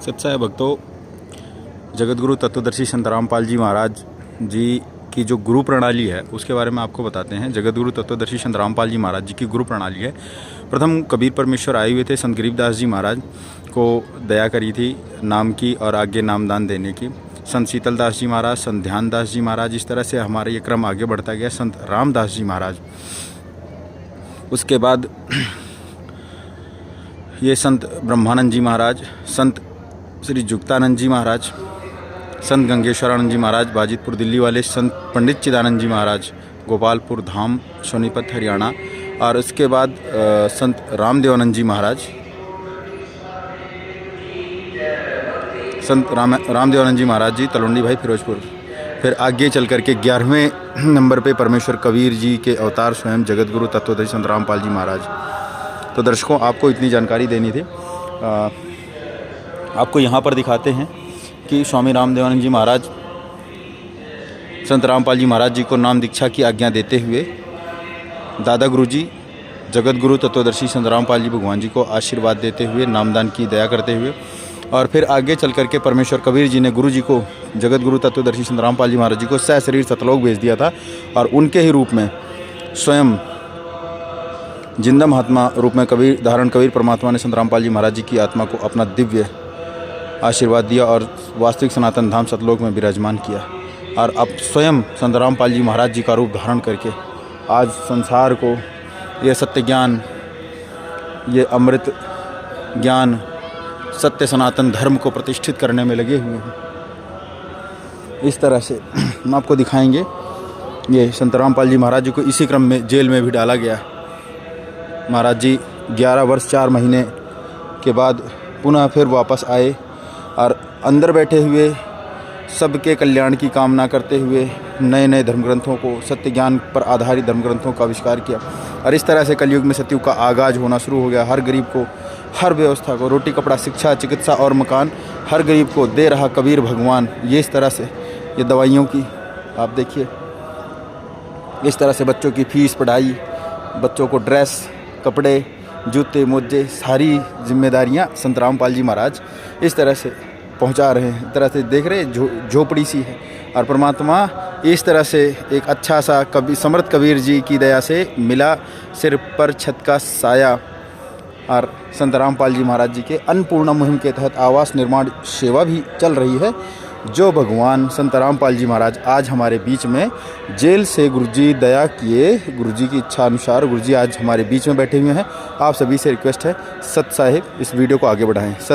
सत्साई भक्तों, जगतगुरु तत्वदर्शी संत रामपाल जी महाराज जी की जो गुरु प्रणाली है उसके बारे में आपको बताते हैं। जगतगुरु तत्वदर्शी संत रामपाल जी महाराज जी की गुरु प्रणाली है। प्रथम कबीर परमेश्वर आए हुए थे संत गरीबदास जी महाराज को दया करी थी नाम की और आगे नामदान देने की। संत शीतलदास जी महाराज, संत ध्यानदास जी महाराज, इस तरह से हमारा ये क्रम आगे बढ़ता गया। संत रामदास जी महाराज, उसके बाद ये संत ब्रह्मानंद जी महाराज, संत श्री जुक्तानंद जी महाराज, संत गंगेश्वरानंद जी महाराज बाजितपुर दिल्ली वाले, संत पंडित चिदानंद जी महाराज गोपालपुर धाम सोनीपत हरियाणा, और उसके बाद संत रामदेवानंद जी महाराज, संत रामदेवानंद जी महाराज जी तलवंडी भाई फिरोजपुर। फिर आगे चल कर के 11वें नंबर पे परमेश्वर कबीर जी के अवतार स्वयं जगतगुरु तत्वदर्शी संत रामपाल जी महाराज। तो दर्शकों, आपको इतनी जानकारी देनी थी। आपको यहाँ पर दिखाते हैं कि स्वामी रामदेवानंद जी महाराज संत रामपाल जी महाराज जी को नाम दीक्षा की आज्ञा देते हुए दादा गुरु जी जगत गुरु तत्वदर्शी संत रामपाल जी भगवान जी को आशीर्वाद देते हुए नामदान की दया करते हुए, और फिर आगे चल करके परमेश्वर कबीर जी ने गुरु जी को जगत गुरु तत्वदर्शी संत रामपाल जी महाराज जी को सशरीर सतलोक भेज दिया था, और उनके ही रूप में स्वयं जिंदा महात्मा रूप में कबीर धारण कबीर परमात्मा ने संत रामपाल जी महाराज जी की आत्मा को अपना दिव्य आशीर्वाद दिया और वास्तविक सनातन धाम सतलोक में विराजमान किया। और अब स्वयं संत रामपाल जी महाराज जी का रूप धारण करके आज संसार को ये सत्य ज्ञान, ये अमृत ज्ञान, सत्य सनातन धर्म को प्रतिष्ठित करने में लगे हुए हैं। इस तरह से हम आपको दिखाएंगे। ये संत रामपाल जी महाराज जी को इसी क्रम में जेल में भी डाला गया। महाराज जी 11 वर्ष 4 महीने के बाद पुनः फिर वापस आए और अंदर बैठे हुए सबके कल्याण की कामना करते हुए नए नए धर्मग्रंथों को, सत्य ज्ञान पर आधारित धर्मग्रंथों का आविष्कार किया। और इस तरह से कलयुग में सतयुग का आगाज होना शुरू हो गया। हर गरीब को, हर व्यवस्था को, रोटी कपड़ा शिक्षा चिकित्सा और मकान हर गरीब को दे रहा कबीर भगवान। ये इस तरह से ये दवाइयों की आप देखिए, इस तरह से बच्चों की फीस, पढ़ाई, बच्चों को ड्रेस, कपड़े, जूते, मोजे, सारी जिम्मेदारियां संत रामपाल जी महाराज इस तरह से पहुंचा रहे हैं। इस तरह से देख रहे झोपड़ी सी है, और परमात्मा इस तरह से एक अच्छा सा समर्थ कबीर जी की दया से मिला सिर पर छत का साया। और संत रामपाल जी महाराज जी के अन्नपूर्णा मुहिम के तहत आवास निर्माण सेवा भी चल रही है। जो भगवान संत रामपाल जी महाराज आज हमारे बीच में जेल से गुरुजी दया किए, गुरुजी की इच्छा अनुसार गुरुजी आज हमारे बीच में बैठे हुए हैं। आप सभी से रिक्वेस्ट है, सत साहिब इस वीडियो को आगे बढ़ाएं।